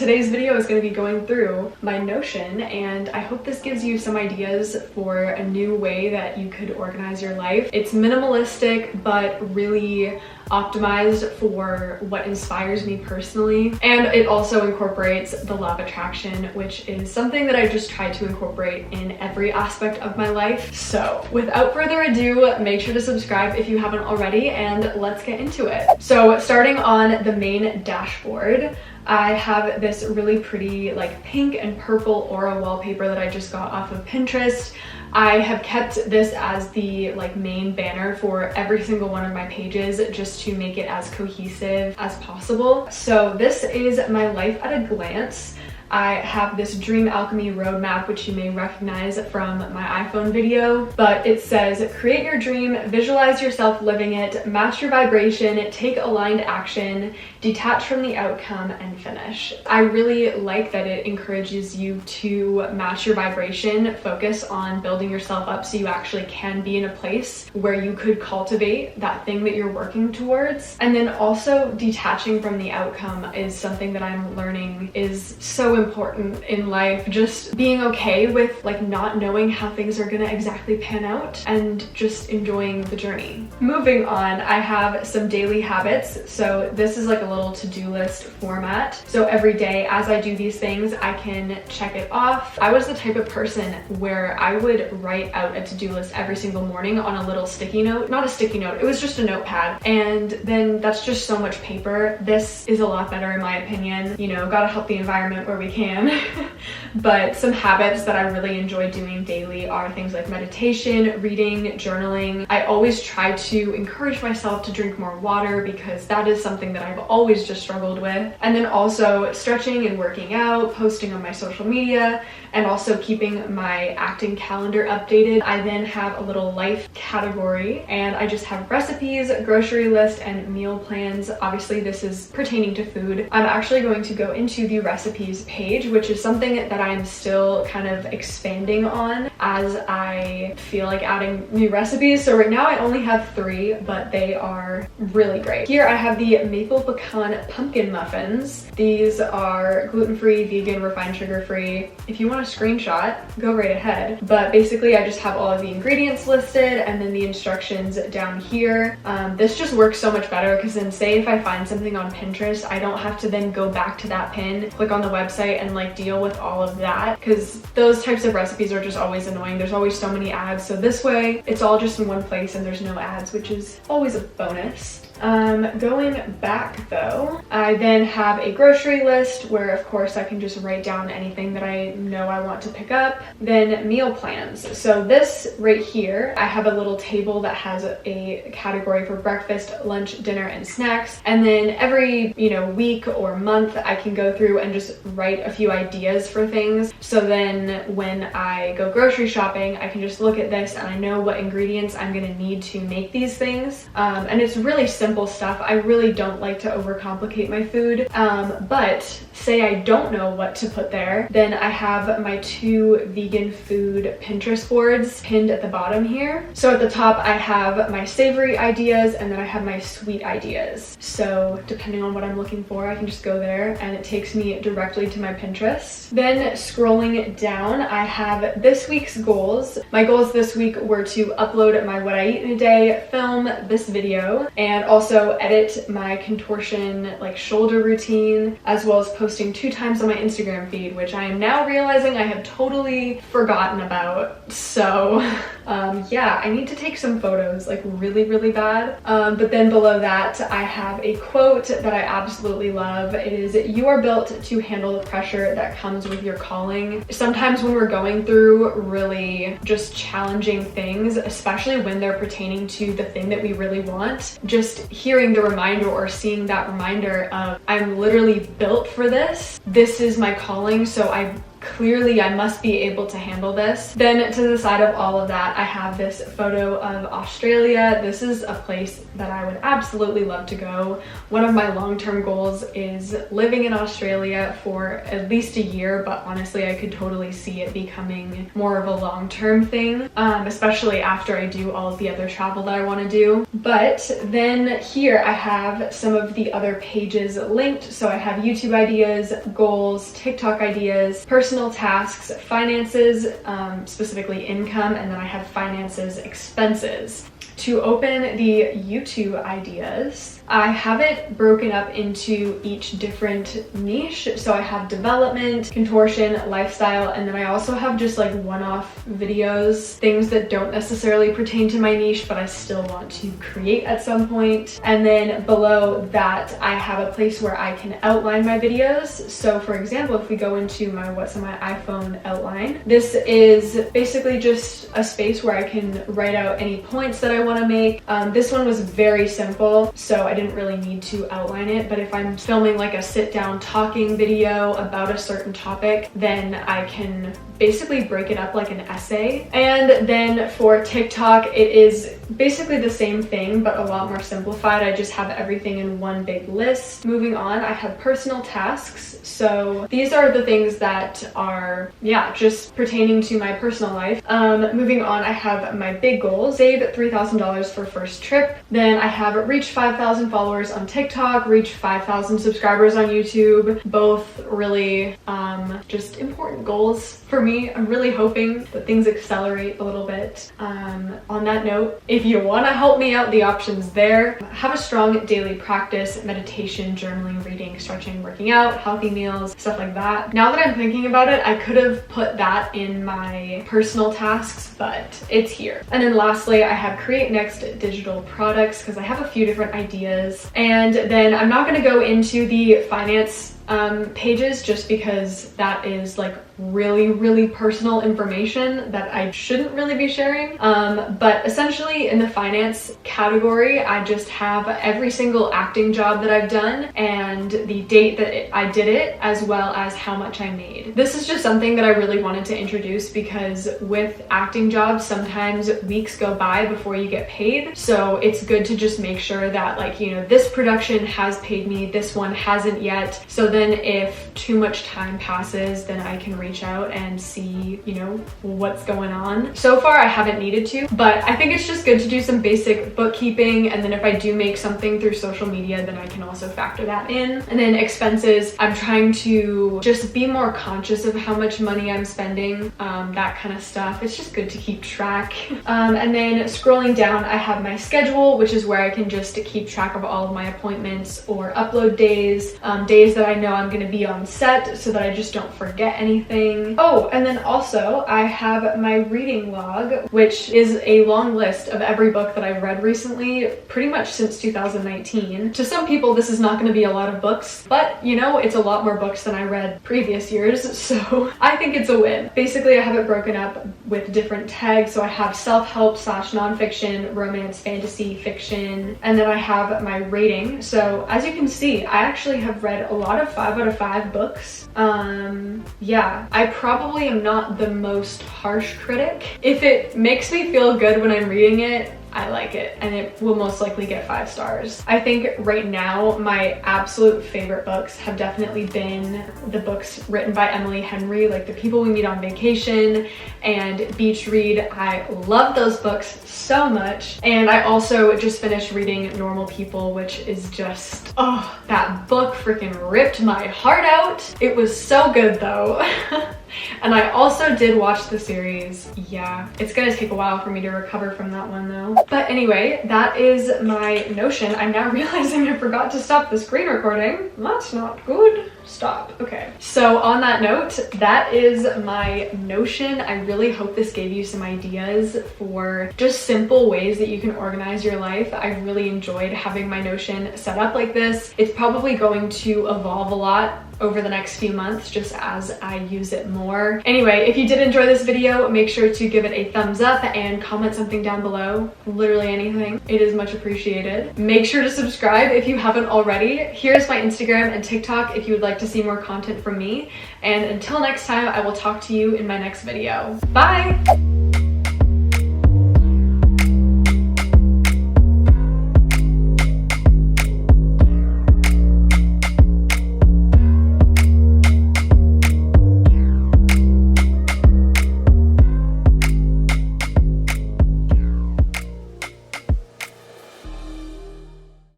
Today's video is going to be going through my Notion, and I hope this gives you some ideas for a new way that you could organize your life. It's minimalistic, but really optimized for what inspires me personally. And it also incorporates the law of attraction, which is something that I just try to incorporate in every aspect of my life. So without further ado, make sure to subscribe if you haven't already, and let's get into it. So starting on the main dashboard, I have this really pretty like pink and purple aura wallpaper that I just got off of Pinterest. I have kept this as the like main banner for every single one of my pages just to make it as cohesive as possible. So this is my life at a glance. I have this Dream Alchemy roadmap, which you may recognize from my iPhone video, but it says, create your dream, visualize yourself living it, match your vibration, take aligned action, detach from the outcome, and finish. I really like that it encourages you to match your vibration, focus on building yourself up so you actually can be in a place where you could cultivate that thing that you're working towards. And then also detaching from the outcome is something that I'm learning is so important in life. Just being okay with like not knowing how things are gonna exactly pan out and just enjoying the journey. Moving on, I have some daily habits. So this is like a little to-do list format. So every day as I do these things, I can check it off. I was the type of person where I would write out a to-do list every single morning on a little sticky note. Not a sticky note, it was just a notepad. And then that's just so much paper. This is a lot better in my opinion. You know, gotta help the environment where we can. But some habits that I really enjoy doing daily are things like meditation, reading, journaling. I always try to encourage myself to drink more water because that is something that I've always just struggled with. And then also stretching and working out, posting on my social media, and also keeping my acting calendar updated. I then have a little life category, and I just have recipes, grocery list, and meal plans. Obviously this is pertaining to food. I'm actually going to go into the recipes page, which is something that I'm still kind of expanding on as I feel like adding new recipes. So right now I only have 3, but they are really great. Here I have the maple pecan pumpkin muffins. These are gluten-free, vegan, refined sugar-free. If you want a screenshot, go right ahead. But basically I just have all of the ingredients listed and then the instructions down here. This just works so much better because then say if I find something on Pinterest, I don't have to then go back to that pin, click on the website, and like deal with all of that, because those types of recipes are just always annoying. There's always so many ads. So this way it's all just in one place and there's no ads, which is always a bonus. Going back though, I then have a grocery list where of course I can just write down anything that I know I want to pick up. Then meal plans. So this right here, I have a little table that has a category for breakfast, lunch, dinner, and snacks. And then every, week or month, I can go through and just write a few ideas for things. So then when I go grocery shopping, I can just look at this and I know what ingredients I'm gonna need to make these things. And it's really simple stuff. I really don't like to overcomplicate my food, but say I don't know what to put there, then I have my 2 vegan food Pinterest boards pinned at the bottom here. So at the top I have my savory ideas and then I have my sweet ideas. So depending on what I'm looking for, I can just go there and it takes me directly to my Pinterest. Then scrolling down, I have this week's goals. My goals this week were to upload my what I eat in a day, film this video, and also edit my contortion like shoulder routine, as well as posting 2 times on my Instagram feed, which I am now realizing I have totally forgotten about. So yeah, I need to take some photos like really bad. But then below that I have a quote that I absolutely love. It is, "You are built to handle the pressure that comes with your calling." Sometimes when we're going through really just challenging things, especially when they're pertaining to the thing that we really want, just hearing the reminder or seeing that reminder of I'm literally built for this. This is my calling, so I clearly I must be able to handle this. Then to the side of all of that, I have this photo of Australia. This is a place that I would absolutely love to go. One of my long-term goals is living in Australia for at least a year, but honestly, I could totally see it becoming more of a long-term thing, especially after I do all of the other travel that I want to do. But then here I have some of the other pages linked. So I have YouTube ideas, goals, TikTok ideas, personal tasks, finances, specifically income, and then I have finances, expenses. To open the YouTube ideas, I have it broken up into each different niche. So I have development, contortion, lifestyle, and then I also have just like one-off videos, things that don't necessarily pertain to my niche, but I still want to create at some point. And then below that, I have a place where I can outline my videos. So for example, if we go into my what's on my iPhone outline, this is basically just a space where I can write out any points that I want to make. This one was very simple, so I didn't really need to outline it, but if I'm filming like a sit-down talking video about a certain topic, then I can basically break it up like an essay. And then for TikTok, it is basically the same thing, but a lot more simplified. I just have everything in one big list. Moving on, I have personal tasks. So these are the things that are, just pertaining to my personal life. Moving on, I have my big goals. Save $3,000 for first trip. Then I have reach 5,000 followers on TikTok, reach 5,000 subscribers on YouTube. Both really just important goals for me. I'm really hoping that things accelerate a little bit. On that note, if you want to help me out, the options there. Have a strong daily practice, meditation, journaling, reading, stretching, working out, healthy meals, stuff like that. Now that I'm thinking about it, I could have put that in my personal tasks, but it's here. And then lastly, I have create next digital products because I have a few different ideas. And then I'm not going to go into the finance pages just because that is like really personal information that I shouldn't really be sharing. But essentially in the finance category, I just have every single acting job that I've done and the date that I did it, as well as how much I made. This is just something that I really wanted to introduce because with acting jobs, sometimes weeks go by before you get paid. So it's good to just make sure that this production has paid me, this one hasn't yet. So then if too much time passes, then I can reach out and see, what's going on. So far, I haven't needed to, but I think it's just good to do some basic bookkeeping. And then if I do make something through social media, then I can also factor that in. And then expenses, I'm trying to just be more conscious of how much money I'm spending, that kind of stuff. It's just good to keep track. And then scrolling down, I have my schedule, which is where I can just keep track of all of my appointments or upload days, days that I know I'm going to be on set so that I just don't forget anything. Oh, and then also I have my reading log, which is a long list of every book that I've read recently, pretty much since 2019. To some people, this is not going to be a lot of books, but it's a lot more books than I read previous years, so I think it's a win. Basically, I have it broken up with different tags, so I have self-help / nonfiction, romance, fantasy, fiction, and then I have my rating. So as you can see, I actually have read a lot of 5 out of 5 books. I probably am not the most harsh critic. If it makes me feel good when I'm reading it, I like it, and it will most likely get 5 stars. I think right now my absolute favorite books have definitely been the books written by Emily Henry, like The People We Meet on Vacation and Beach Read. I love those books so much. And I also just finished reading Normal People, which is just, that book freaking ripped my heart out. It was so good though. And I also did watch the series. Yeah, it's gonna take a while for me to recover from that one though. But anyway, that is my Notion. I'm now realizing I forgot to stop the screen recording. That's not good. Stop. Okay. So on that note, that is my Notion. I really hope this gave you some ideas for just simple ways that you can organize your life. I really enjoyed having my Notion set up like this. It's probably going to evolve a lot over the next few months just as I use it more. Anyway, if you did enjoy this video, make sure to give it a thumbs up and comment something down below. Literally anything. It is much appreciated. Make sure to subscribe if you haven't already. Here's my Instagram and TikTok if you would like to see more content from me. And until next time, I will talk to you in my next video. Bye!